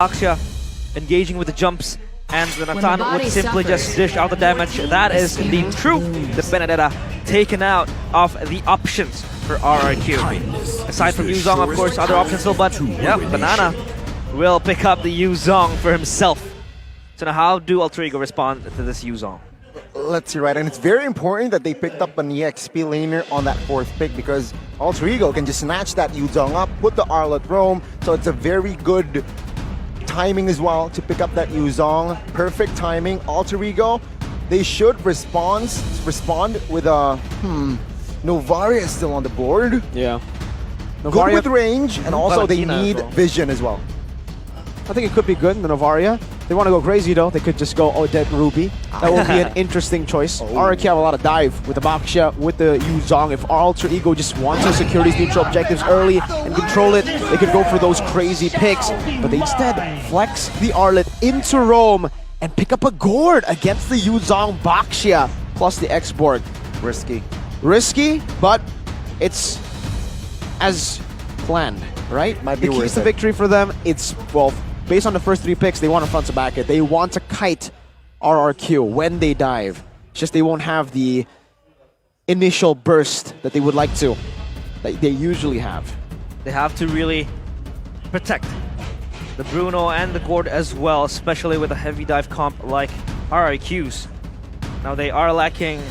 Aksha engaging with the jumps, and the Natan would simply just dish out the damage. That is indeed true. The Benedetta taken out of the options for RRQ. Aside from Yuzong, of course, other options still, but yeah, Banana will pick up the Yuzong for himself. So now how do Alter Ego respond to this Yuzong? Let's see, right, and it's very important that they picked up an EXP laner on that 4th pick, because Alter Ego can just snatch that Yuzong up, put the Arlet Roam, so it's a very good timing as well to pick up that Yuzong. Perfect timing. Alter Ego, they should respond with a Novaria is still on the board. Yeah. Good Novaria, with range, and also they need vision as well. I think it could be good in the Novaria. They want to go crazy though, they could just go Odette Ruby. That will be an interesting choice. RRQ have a lot of dive with the Baksha, with the Yuzong. If Alter Ego just wants to secure these neutral objectives early and control it, they could go for those crazy picks. But they instead flex the Arlet into Roam and pick up a Gourd against the Yuzong Baksha plus the X-Borg. Risky. Risky, but it's as planned, right? Might be it keeps worth the it. victory for them. It's, well, based on the first 3 picks, they want to front to back it. They want to kite RRQ when they dive. It's just they won't have the initial burst that they would like to, that they usually have. They have to really protect the Bruno and the Gourd as well, especially with a heavy dive comp like RRQ's. Now they are lacking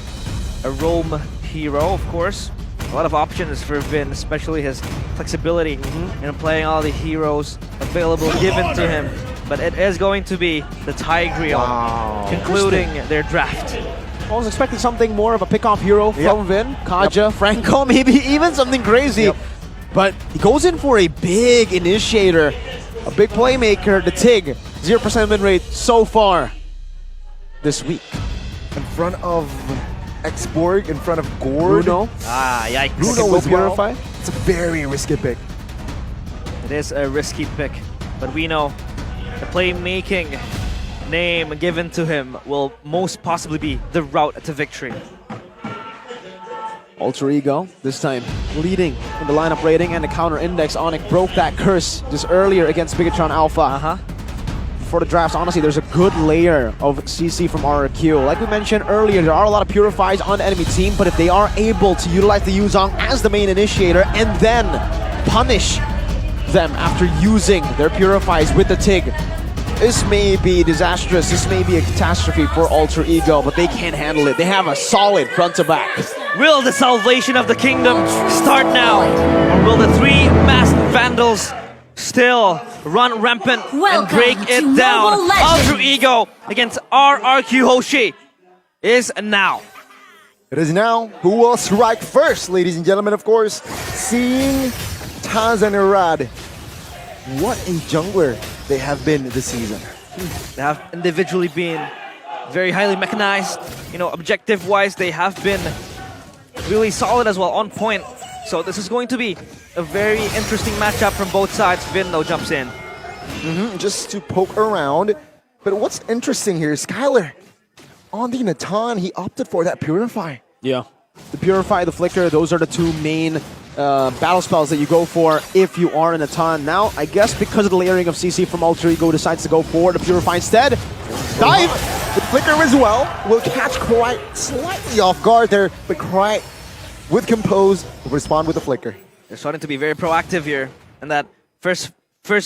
a roam hero, of course. A lot of options for Vin, especially his flexibility in playing all the heroes available given to him. But it is going to be the Tigreal concluding their draft. I was expecting something more of a pick-off hero from Vin, Kaja, Franco, maybe even something crazy. But he goes in for a big initiator, a big playmaker, the Tig. 0% win rate so far this week. In front of X-Borg, in front of Gourd. Bruno. Yikes. Bruno as well. Purify. It's a very risky pick. It is a risky pick, but we know the playmaking name given to him will most possibly be the route to victory. Alter Ego, this time leading in the lineup rating and the counter index. Onyx broke that curse just earlier against Bigatron Alpha. For the drafts, honestly, there's a good layer of CC from RRQ. Like we mentioned earlier, there are a lot of Purifies on the enemy team, but if they are able to utilize the Yuzong as the main initiator and then punish them after using their Purifies with the Tig, this may be disastrous, this may be a catastrophe for Alter Ego, but they can't handle it. They have a solid front to back. Will the salvation of the kingdom start now? Or will the 3 masked vandals still run rampant and break it down? Alter Ego against RRQ Hoshi is now. It is now. Who will strike first, ladies and gentlemen? Of course, seeing Taz and Irad. What a jungler they have been this season. They have individually been very highly mechanized. You know, objective-wise, they have been really solid as well, on point. So this is going to be a very interesting matchup from both sides. Vin, though, jumps in. Just to poke around. But what's interesting here is Skylar. On the Natan, he opted for that Purify. Yeah. The Purify, the Flicker, those are the 2 main battle spells that you go for if you are in a ton. Now, I guess because of the layering of CC from Alter Ego, decides to go for the Purify instead. Dive! The Flicker as well will catch Krite slightly off guard there, but Krite, with Compose, will respond with the Flicker. They're starting to be very proactive here in that first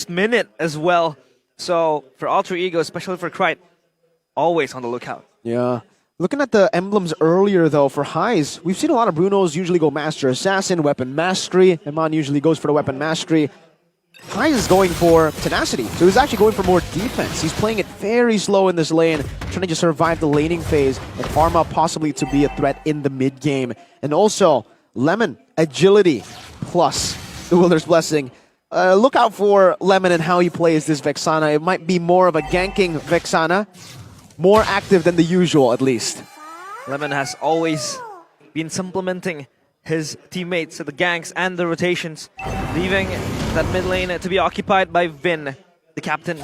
minute as well. So for Alter Ego, especially for Krite, always on the lookout. Yeah. Looking at the emblems earlier, though, for highs, we've seen a lot of Brunos usually go Master Assassin, Weapon Mastery. Iman usually goes for the Weapon Mastery. Highs is going for Tenacity, so he's actually going for more defense. He's playing it very slow in this lane, trying to just survive the laning phase and farm up possibly to be a threat in the mid-game. And also, Lemon, Agility, plus the Wilder's Blessing. Look out for Lemon and how he plays this Vexana. It might be more of a ganking Vexana. More active than the usual, at least. Lemon has always been supplementing his teammates, the ganks and the rotations, leaving that mid lane to be occupied by Vin, the captain,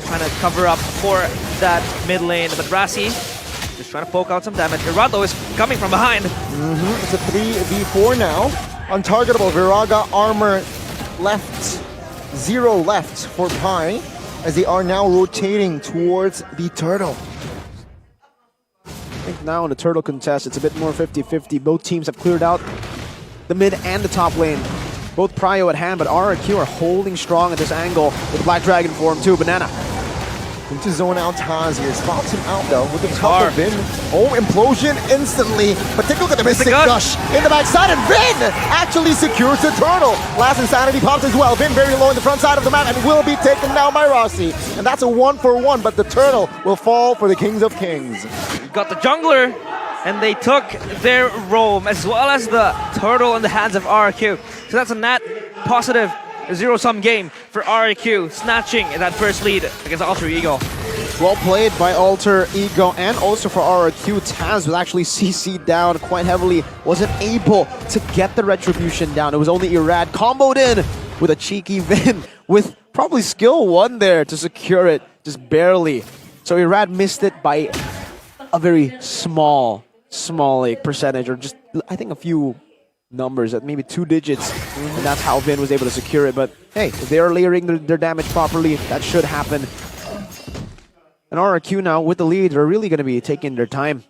trying to cover up for that mid lane. But Rassi just trying to poke out some damage. Irato is coming from behind. It's a 3v4 now. Untargetable Viraga armor left. 0 left for Pi. as they are now rotating towards the turtle. I think now in the turtle contest, it's a bit more 50-50. Both teams have cleared out the mid and the top lane. Both Prio at hand, but RRQ are holding strong at this angle with Black Dragon form too. Banana. Into zone out Taz here. Spots him out though with the top of Vin. Oh, implosion instantly. But take a look at the Mystic Gush in the backside, and Vin actually secures the turtle. Last Insanity pops as well. Vin very low in the front side of the map and will be taken down by Rossi. And that's a 1-for-1, but the turtle will fall for the Kings of Kings. Got the jungler, and they took their roam as well as the turtle in the hands of RRQ. So that's a net positive zero-sum game for RRQ, snatching that first lead against Alter Ego. Well played by Alter Ego, and also for RRQ. Taz was actually CC'd down quite heavily, wasn't able to get the retribution down. It was only Irad comboed in with a cheeky Vin with probably skill 1 there to secure it, just barely. So Irad missed it by a very small like percentage, or just I think a few numbers at maybe 2 digits, and that's how Vin was able to secure it. But hey, if they are layering their damage properly, that should happen. And RRQ now with the lead, they're really going to be taking their time.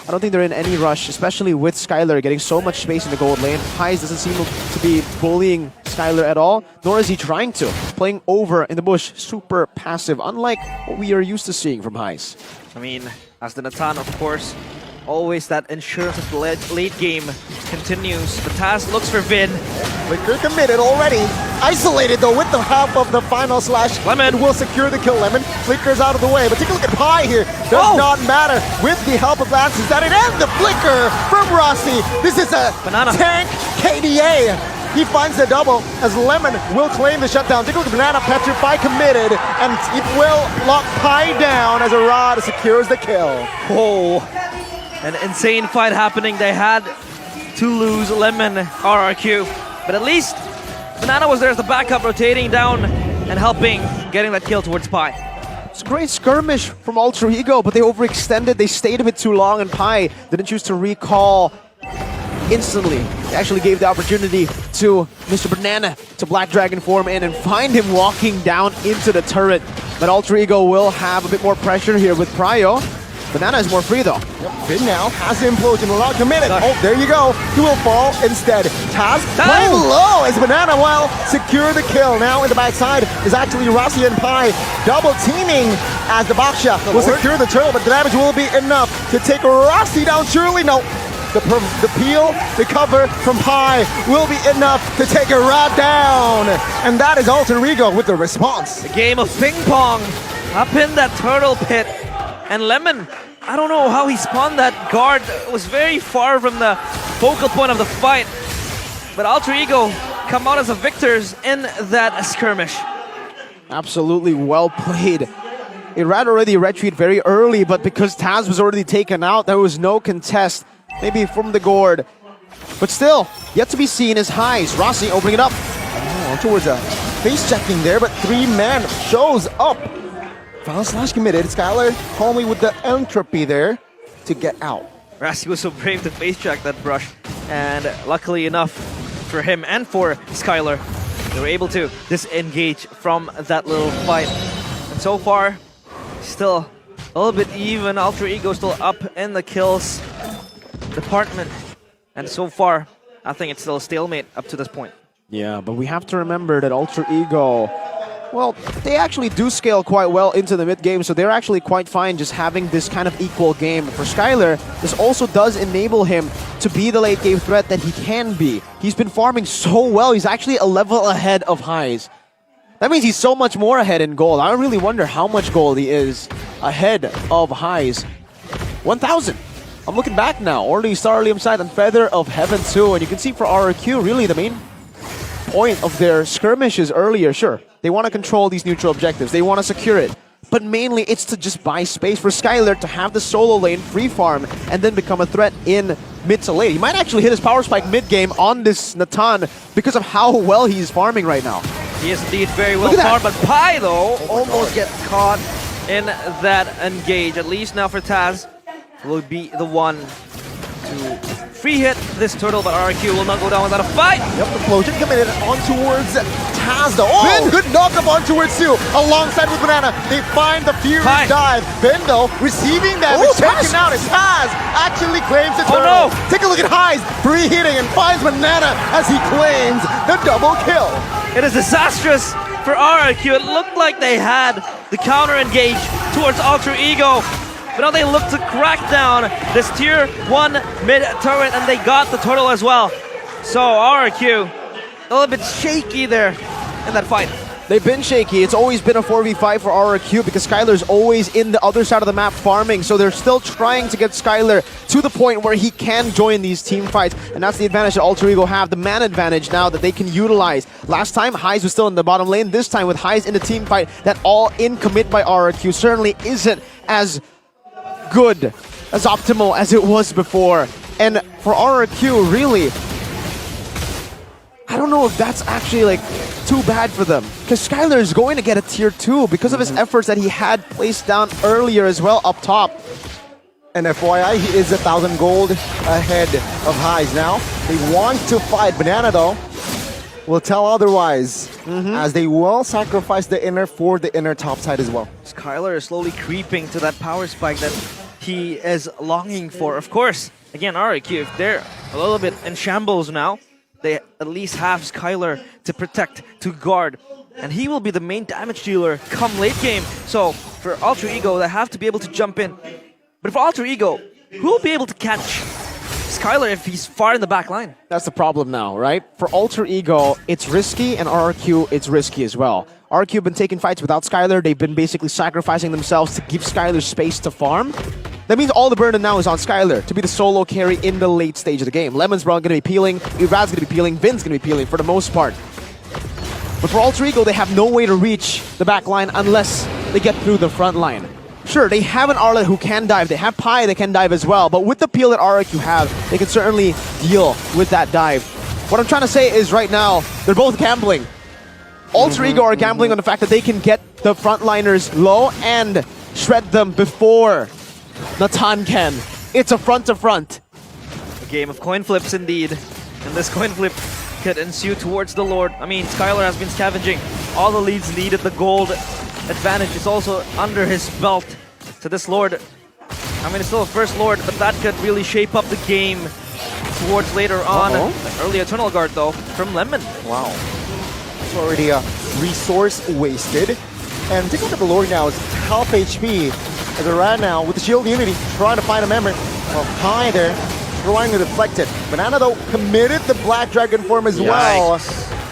I don't think they're in any rush, especially with Skylar getting so much space in the gold lane. Heis doesn't seem to be bullying Skylar at all, nor is he trying to. Playing over in the bush, super passive, unlike what we are used to seeing from Heis. I mean, as the Natan, of course, always that insurance of the late game continues. But Taz looks for Vin. Flicker committed already. Isolated though with the help of the final slash. Lemon will secure the kill. Lemon flickers out of the way. But take a look at Pi here. Does not matter with the help of Lances that it, and the flicker from Rossi. This is a Banana tank KDA. He finds the double as Lemon will claim the shutdown. Take a look at Banana, Petrify committed, and it will lock Pi down as a Rod secures the kill. Oh, an insane fight happening. They had to lose Lemon RRQ, but at least Banana was there as the backup, rotating down and helping getting that kill towards Pi. It's a great skirmish from Alter Ego, but they overextended. They stayed a bit too long, and Pi didn't choose to recall instantly. They actually gave the opportunity to Mr. Banana to Black Dragon form in and find him walking down into the turret. But Alter Ego will have a bit more pressure here with Prio. Banana is more free though. Vin now has the implosion, will not commit it. Oh, there you go. He will fall instead. Taz playing low as Banana will secure the kill. Now in the backside is actually Rossi and Pi double teaming as the Baksha will secure the turtle, but the damage will be enough to take Rossi down. Surely no. The peel, the cover from Pi will be enough to take a Rod down. And that is Alter Ego with the response. A game of ping pong up in that turtle pit. And Lemon, I don't know how he spawned that guard. It was very far from the focal point of the fight. But Alter Ego come out as the victors in that skirmish. Absolutely well played. Irad already retreated very early, but because Taz was already taken out, there was no contest. Maybe from the gourd. But still, yet to be seen is Heis. Rossi opening it up. Oh, towards a face checking there, but 3 men shows up. Final slash committed. Skylar calmly with the entropy there to get out. Rossi was so brave to face check that brush. And luckily enough for him and for Skylar, they were able to disengage from that little fight. And so far, still a little bit even. Alter Ego still up in the kills department, and so far I think it's still a stalemate up to this point. Yeah, but we have to remember that Alter Ego, well, they actually do scale quite well into the mid game, so they're actually quite fine just having this kind of equal game. For Skylar, this also does enable him to be the late game threat that he can be. He's been farming so well, he's actually a level ahead of Heis. That means he's so much more ahead in gold. I really wonder how much gold he is ahead of Heis. 1,000. I'm looking back now. Already Starlium side and Feather of Heaven too. And you can see for RRQ, really the main point of their skirmishes earlier, sure. They want to control these neutral objectives. They want to secure it. But mainly it's to just buy space for Skylar to have the solo lane free farm and then become a threat in mid to late. He might actually hit his power spike mid game on this Natan because of how well he's farming right now. He is indeed very well farmed, but Pi though almost gets caught in that engage. At least now for Taz will be the one to free hit this turtle, but RRQ will not go down without a fight. Yep, the Flosion committed on towards Taz though. Oh! Vin, good knock up on towards two. Alongside with Banana, they find the Fury Hi. dive. Vin though, receiving damage, Oh, Taz! taken out as Taz actually claims the Oh, turtle. no. Take a look at Highs, free hitting and finds Banana as he claims the double kill. It is disastrous for RRQ. It looked like they had the counter engage towards Alter Ego. But now they look to crack down this tier 1 mid turret, and they got the turtle as well. So RRQ, a little bit shaky there in that fight. They've been shaky. It's always been a 4v5 for RRQ because Skylar's always in the other side of the map farming. So they're still trying to get Skylar to the point where he can join these team fights. And that's the advantage that Alter Ego have, the man advantage now that they can utilize. Last time, Highs was still in the bottom lane. This time with Highs in the team fight, that all-in commit by RRQ certainly isn't as good, as optimal as it was before. And for RRQ, really, I don't know if that's actually like too bad for them, because Skylar is going to get a tier 2 because of his efforts that he had placed down earlier as well up top. And FYI, he is 1,000 gold ahead of Highs now. They want to fight. Banana though will tell otherwise, as they will sacrifice the inner for the inner top side as well. Skylar is slowly creeping to that power spike that he is longing for. Of course, again, RRQ, if they're a little bit in shambles now, they at least have Skylar to protect, to guard, and he will be the main damage dealer come late game. So for Alter Ego, they have to be able to jump in. But for Alter Ego, who will be able to catch Skylar if he's far in the back line? That's the problem now, right? For Alter Ego, it's risky, and RRQ, it's risky as well. RRQ have been taking fights without Skylar. They've been basically sacrificing themselves to give Skylar space to farm. That means all the burden now is on Skylar to be the solo carry in the late stage of the game. Lemon's probably going to be peeling, Irad's going to be peeling, Vin's going to be peeling for the most part. But for Alter Ego, they have no way to reach the back line unless they get through the front line. Sure, they have an Arlet who can dive, they have Pi that can dive as well, but with the peel that RRQ have, they can certainly deal with that dive. What I'm trying to say is right now, they're both gambling. Alter Ego are gambling on the fact that they can get the frontliners low and shred them before Natan can. It's a front-to-front. A game of coin flips indeed. And this coin flip could ensue towards the Lord. I mean, Skylar has been scavenging all the leads needed. The gold advantage is also under his belt. So this Lord, I mean, it's still a first Lord, but that could really shape up the game towards later on. Early Eternal Guard, though, from Lemon. Wow. It's already a resource wasted. And take a look at the Lord now. It's half HP. As a right now, with the Shield Unity, trying to find a member. Well, Pi there, trying to deflect it. Banana, though, committed the Black Dragon form as well.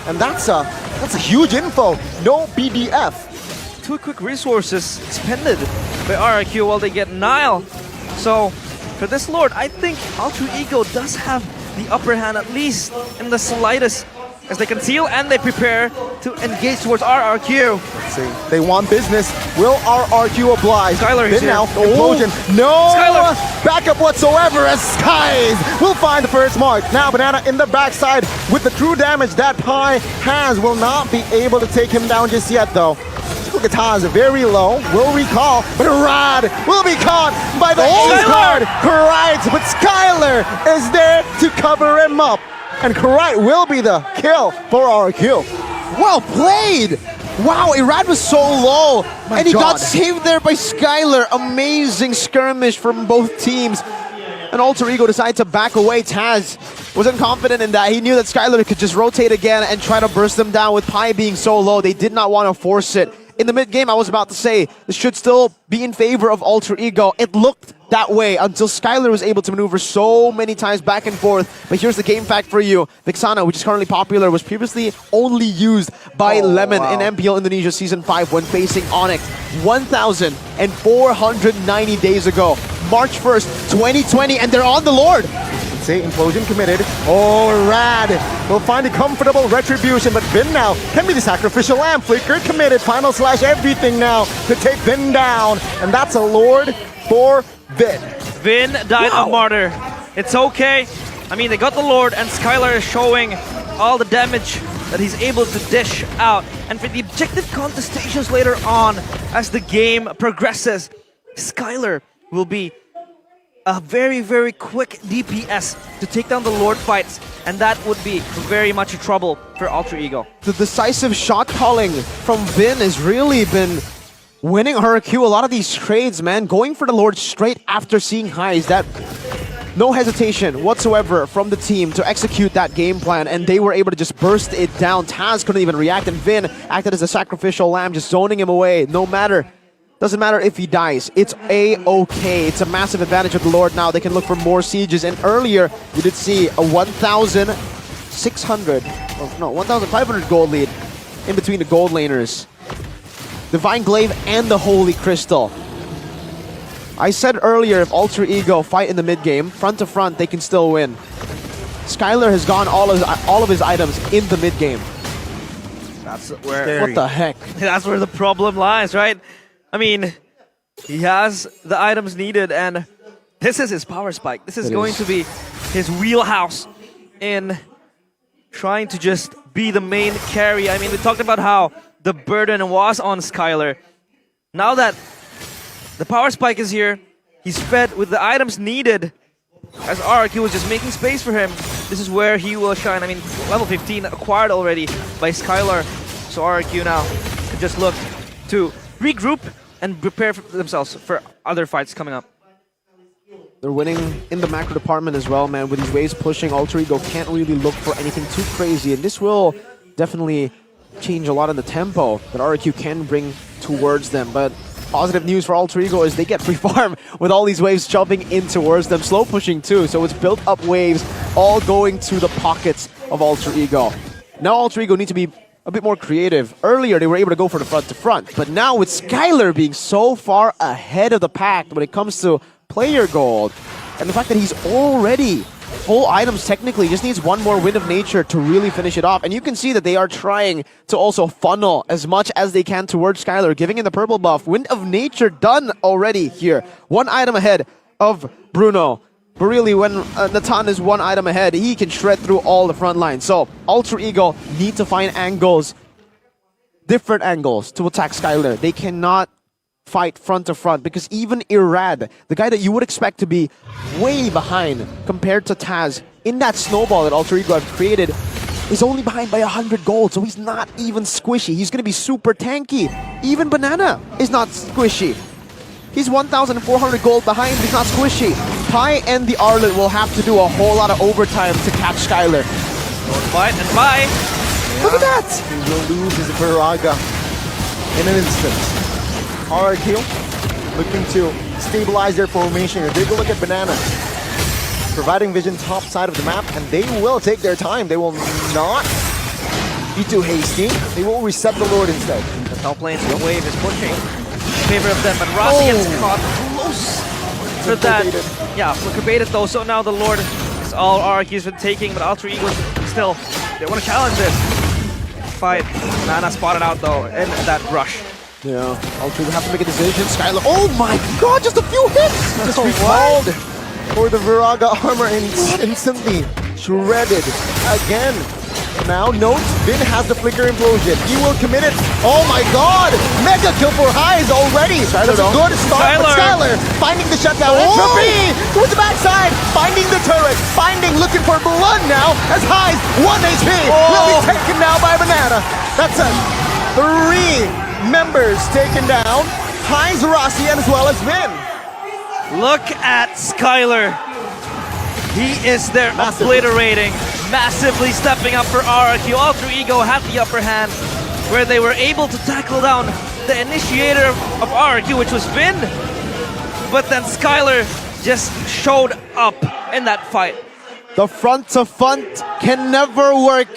And that's a huge info. No BDF. 2 quick resources expended by RRQ while they get Nile. So, for this Lord, I think Alter Ego does have the upper hand, at least in the slightest, as they conceal and they prepare to engage towards RRQ. Let's see. They want business. Will RRQ oblige? Skylar is Then now, here. implosion. No Skylar. backup whatsoever as Skies will find the first mark. Now Banana in the backside with the true damage that Pi has will not be able to take him down just yet though. Look at Taz, very low, will recall, but Rad will be caught by the ace card. Correct, but Skylar is there to cover him up. And Correct will be the kill for RRQ. Well played! Wow, Irad was so low, and he got saved there by Skylar. Amazing skirmish from both teams. And Alter Ego decided to back away. Taz wasn't confident in that. He knew that Skylar could just rotate again and try to burst them down with Pi being so low. They did not want to force it. In the mid-game, I was about to say, this should still be in favor of Alter Ego. It looked that way until Skylar was able to maneuver so many times back and forth. But here's the game fact for you. Vixana, which is currently popular, was previously only used by Lemon in MPL Indonesia Season 5 when facing Onyx 1,490 days ago. March 1st, 2020, and they're on the Lord. Say implosion committed. Oh, Rad will find a comfortable retribution, but Vin now can be the sacrificial lamb. Flicker committed. Final slash everything now to take Vin down, and that's a Lord for Vin. Vin died a martyr. It's okay. I mean, they got the Lord, and Skylar is showing all the damage that he's able to dish out. And for the objective contestations later on, as the game progresses, Skylar will be a very, very quick DPS to take down the Lord fights, and that would be very much a trouble for Alter Ego. The decisive shot calling from Vin has really been winning RRQ a lot of these trades, man. Going for the Lord straight after seeing highs. That no hesitation whatsoever from the team to execute that game plan, and they were able to just burst it down. Taz couldn't even react, and Vin acted as a sacrificial lamb, just zoning him away. Doesn't matter if he dies. It's A-okay. It's a massive advantage of the Lord now. They can look for more sieges. And earlier, you did see a 1,500 gold lead in between the gold laners. Divine Glaive and the Holy Crystal. I said earlier, if Alter Ego fight in the mid game, front to front, they can still win. Skylar has gone all of his items in the mid game. That's where... What the heck? That's where the problem lies, right? I mean, he has the items needed, and this is his power spike. This is going to be his wheelhouse in trying to just be the main carry. I mean, we talked about how the burden was on Skylar. Now that the power spike is here, he's fed with the items needed, as RRQ was just making space for him. This is where he will shine. I mean, level 15 acquired already by Skylar, so RRQ now can just look to regroup and prepare for themselves for other fights coming up. They're winning in the macro department as well, man. With these waves pushing, Alter Ego can't really look for anything too crazy, and this will definitely change a lot in the tempo that RRQ can bring towards them. But positive news for Alter Ego is they get free farm with all these waves jumping in towards them. Slow pushing too, so it's built up waves all going to the pockets of Alter Ego. Now Alter Ego need to be a bit more creative. Earlier, they were able to go for the front-to-front, but now with Skylar being so far ahead of the pack when it comes to player gold, and the fact that he's already full items technically, just needs one more Wind of Nature to really finish it off. And you can see that they are trying to also funnel as much as they can towards Skylar, giving him the purple buff. Wind of Nature done already here. One item ahead of Bruno. But really, when Natan is one item ahead, he can shred through all the front lines. So, Alter Ego need to find angles, different angles to attack Skylar. They cannot fight front to front because even Irad, the guy that you would expect to be way behind compared to Taz, in that snowball that Alter Ego have created, is only behind by 100 gold. So he's not even squishy. He's going to be super tanky. Even Banana is not squishy. He's 1,400 gold behind, but he's not squishy. Pi and the Arlet will have to do a whole lot of overtime to catch Skylar. Fight and Pi. Look at that! He will lose his Viraga in an instant. RRQ looking to stabilize their formation. Take a look at Banana. Providing vision top side of the map, and they will take their time. They will not be too hasty. They will reset the Lord instead. The top lane's wave is pushing in favor of them, but Rossi gets caught close for that. Yeah, Flicker baited though, so now the Lord is all RRQ's been taking, but Alter Ego still, they want to challenge this fight. Nana spotted out though in that rush. Yeah, Alter Ego have to make a decision. Skylar, oh my god, just a few hits! Just recalled for the Viraga armor and instantly shredded again. Now, note, Vin has the Flicker Implosion. He will commit it. Oh my god! Mega kill for Highs already! That's a good start for Skylar. Finding the shutdown. Entropy! Towards the backside! Finding the turret. Looking for blood now as Highs 1 HP will be taken now by Banana. That's it. 3 members taken down. Highs, Rossi, and as well as Vin. Look at Skylar. He is there obliterating, massively stepping up for RRQ. Alter Ego had the upper hand where they were able to tackle down the initiator of RRQ, which was Vin. But then Skylar just showed up in that fight. The front to front can never work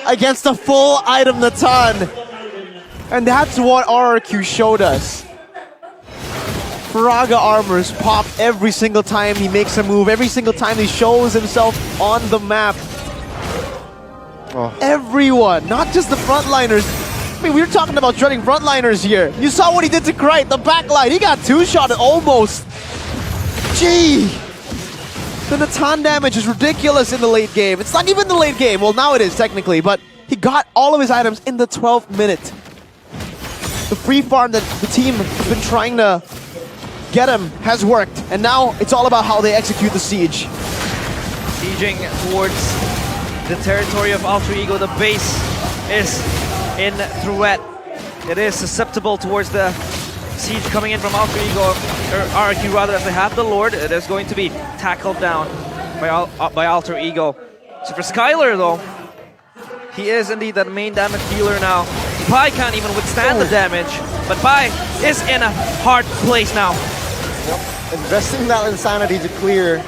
against a full item Natan. And that's what RRQ showed us. Viraga armors pop every single time he makes a move, every single time he shows himself on the map. Everyone, not just the frontliners. I mean, we were talking about shredding frontliners here. You saw what he did to Krite, the backline. He got 2-shotted almost. Gee! The Natan damage is ridiculous in the late game. It's not even the late game. Well, now it is technically, but he got all of his items in the 12th minute. The free farm that the team has been trying to get him has worked. And now it's all about how they execute the siege. Sieging towards the territory of Alter Ego. The base is in threat. It is susceptible towards the siege coming in from Alter Ego, or RRQ rather, as they have the Lord. It is going to be tackled down by Alter Ego. So for Skylar though, he is indeed that main damage dealer now. Pi can't even withstand the damage, but Pi is in a hard place now. Yep. Investing that insanity to clear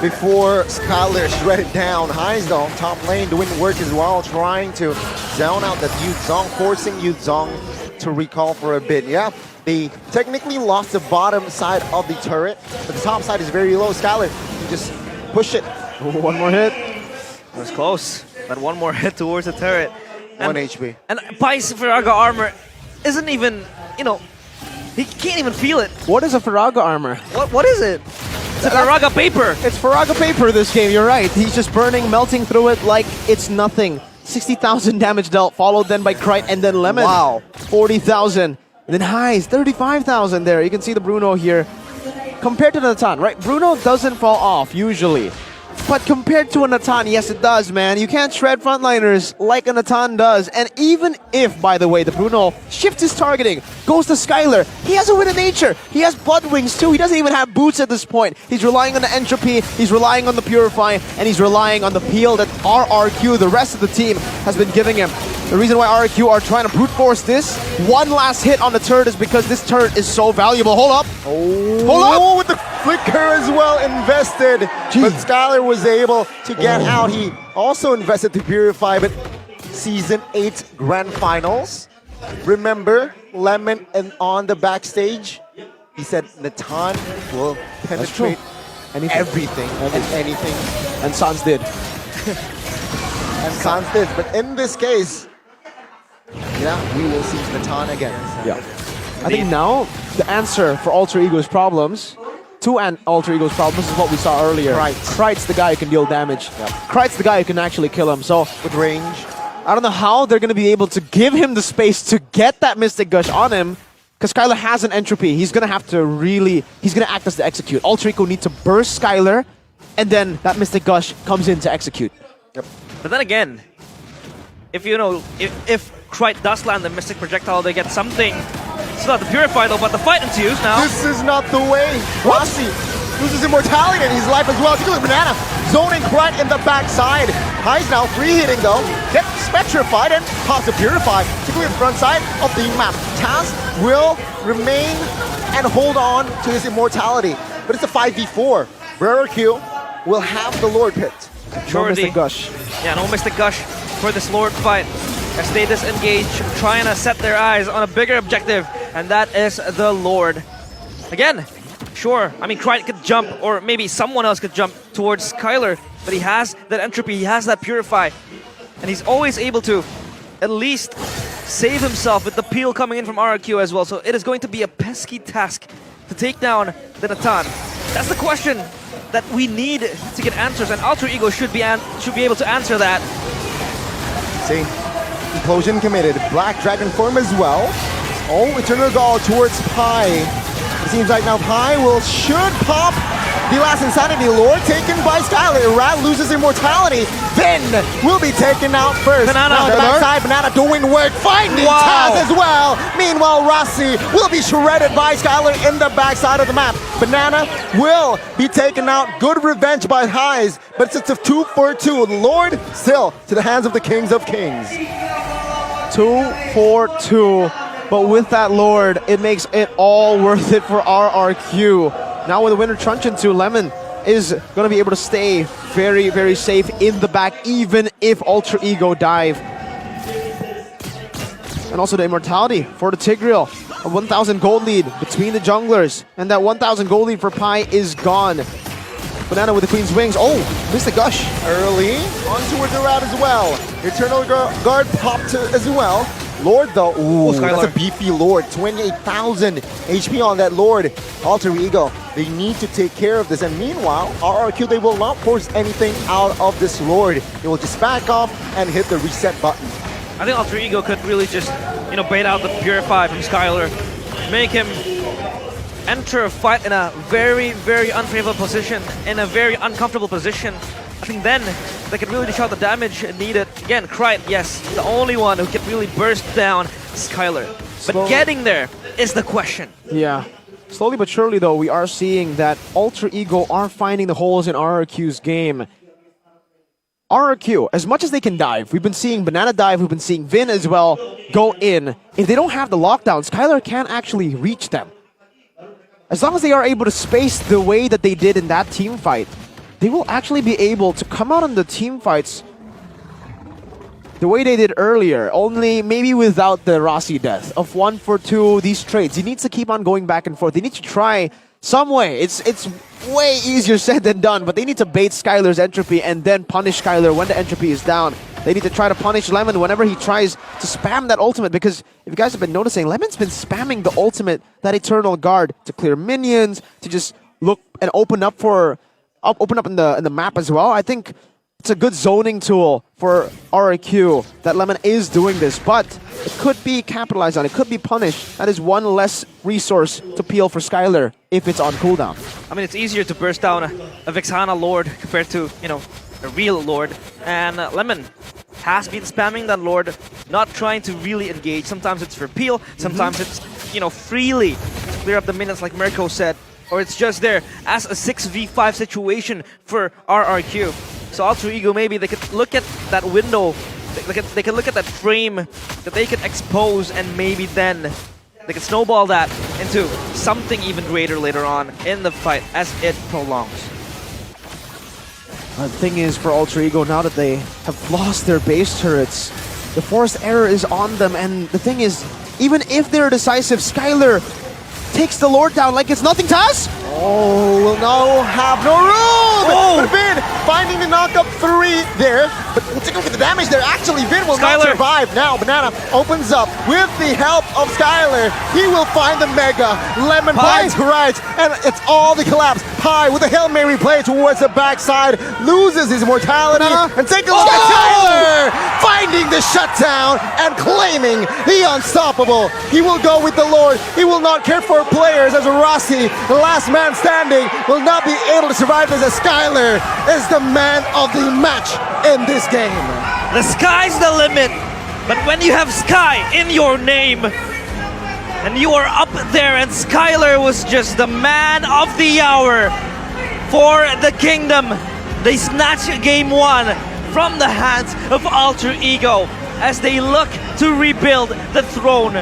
before Skylar shredded down. Highs though, top lane doing work as well, trying to zone out that Yu Zhong, forcing Yu Zhong to recall for a bit. Yeah, they technically lost the bottom side of the turret, but the top side is very low. Skylar, you just push it. One more hit. It was close, but one more hit towards the turret. 1 HP. And Pai's Firaga armor isn't even, you know, he can't even feel it. What is a Firaga armor? What is it? It's a Firaga paper. It's Firaga paper this game, you're right. He's just burning, melting through it like it's nothing. 60,000 damage dealt, followed then by Krite and then Lemon. Wow. 40,000. And then Highs, 35,000 there. You can see the Bruno here. Compared to the Natan, right? Bruno doesn't fall off usually. But compared to a Natan, yes it does, man. You can't shred frontliners like a Natan does. And even if, by the way, the Bruno shifts his targeting, goes to Skylar, he has a win of nature. He has Blood Wings too. He doesn't even have boots at this point. He's relying on the Entropy, he's relying on the Purify, and he's relying on the peel that RRQ, the rest of the team, has been giving him. The reason why RRQ are trying to brute force this one last hit on the turret is because this turret is so valuable. Hold up. Hold up. With the flicker as well invested. Gee. But Skylar was able to get out. He also invested to Purify, but Season 8 Grand Finals. Remember, Lemon and on the backstage, he said Natan will penetrate everything and anything. And Sans did. And Sans did. But in this case, yeah, we will see Natan again. Yeah. I think now the answer for Alter Ego's problems, Alter Ego's problems, is what we saw earlier. Right. Krite's the guy who can deal damage. Yep. Krite's the guy who can actually kill him. So With range. I don't know how they're going to be able to give him the space to get that Mystic Gush on him, because Skylar has an Entropy. He's going to have to really, he's going to act as the execute. Alter Ego need to burst Skylar, and then that Mystic Gush comes in to execute. Yep. But then again, if you know, if Krite does land the Mystic Projectile, they get something. It's not the Purify though, but the fight ensues now. This is not the way. Rossi loses immortality in his life as well. Take a look at Banana zoning Krite in the backside. High's now free hitting though. Gets petrified and pops a Purify. Take a look at the front side of the map. Taz will remain and hold on to his immortality. But it's a 5v4. RRQ will have the Lord picked. No Mystic Gush. Yeah, no Mystic Gush for this Lord fight. As they disengage, trying to set their eyes on a bigger objective, and that is the Lord. Again, sure, I mean, Krite could jump, or maybe someone else could jump towards Skylar, but he has that Entropy, he has that Purify, and he's always able to at least save himself with the peel coming in from RRQ as well, so it is going to be a pesky task to take down the Natan. That's the question that we need to get answers, and Alter Ego should be able to answer that. See, Implosion committed. Black Dragon form as well. Oh, Eternal Gall towards Pi. It seems like now Pi should pop the last Insanity. Lord taken by Skylar. Rat loses immortality. Then will be taken out first. Banana. Now on the backside, Banana doing work. Finding Wow. Taz as well. Meanwhile, Rossi will be shredded by Skylar in the backside of the map. Banana will be taken out. Good revenge by Highs, but it's a 2-for-2. Lord still to the hands of the Kings of Kings. 2-4-2. But with that Lord, it makes it all worth it for RRQ. Now with the winner Truncheon 2, Lemon is going to be able to stay very, very safe in the back, even if Alter Ego dive. And also the immortality for the Tigreal. A 1,000 gold lead between the junglers. And that 1,000 gold lead for Pi is gone. Banana with the Queen's Wings. Oh, Mystic Gush. Early on towards the route as well. Eternal Guard popped as well. Lord though, ooh, that's a beefy Lord. 28,000 HP on that Lord. Alter Ego, they need to take care of this. And meanwhile, RRQ, they will not force anything out of this Lord. They will just back off and hit the reset button. I think Alter Ego could really just, you know, bait out the Purify from Skylar, make him enter a fight in a very, very unfavorable position, in a very uncomfortable position, I think then they can really dish out the damage needed. Again, Krite, yes, the only one who can really burst down Skylar. But getting there is the question. Yeah. Slowly but surely, though, we are seeing that Alter Ego are finding the holes in RRQ's game. RRQ, as much as they can dive, we've been seeing Banana dive, we've been seeing Vin as well go in. If they don't have the lockdown, Skylar can't actually reach them. As long as they are able to space the way that they did in that team fight, they will actually be able to come out on the team fights the way they did earlier, only maybe without the Rossi death of 1 for 2, these trades. He needs to keep on going back and forth. They need to try some way. It's way easier said than done, but they need to bait Skylar's entropy and then punish Skylar when the entropy is down. They need to try to punish Lemon whenever he tries to spam that ultimate, because if you guys have been noticing, Lemon's been spamming the ultimate, that Eternal Guard, to clear minions, to just look and open up in the map as well. I think it's a good zoning tool for RRQ that Lemon is doing this, but it could be capitalized on, it could be punished. That is one less resource to peel for Skylar if it's on cooldown. I mean, it's easier to burst down a Vexana Lord compared to, you know, a real Lord. And Lemon has been spamming that Lord, not trying to really engage. Sometimes it's for peel, sometimes it's, you know, freely to clear up the minions like Mirko said, or it's just there as a 6v5 situation for RRQ. So Alter Ego, maybe they could look at that window, they can look at that frame that they can expose, and maybe then they can snowball that into something even greater later on in the fight as it prolongs. The thing is, for Alter Ego, now that they have lost their base turrets, the forced error is on them, and the thing is, even if they're decisive, Skylar takes the Lord down like it's nothing to us. Oh, will now have no room! Oh! But Vin finding the knock-up 3 there, but we'll take a look at the damage there. Actually, Vin will not survive. Now, Banana opens up with the help of Skylar. He will find the Mega. Lemon finds right, and it's all the collapse. Pi with a Hail Mary play towards the backside, loses his mortality, and take a look at Skylar! Finding the shutdown and claiming the unstoppable. He will go with the Lord. He will not care for players as Rossi, the last man standing, will not be able to survive this, as Skylar is the man of the match in this game. The sky's the limit, but when you have Sky in your name, and you are up there, and Skylar was just the man of the hour for the kingdom. They snatch game 1 from the hands of Alter Ego as they look to rebuild the throne.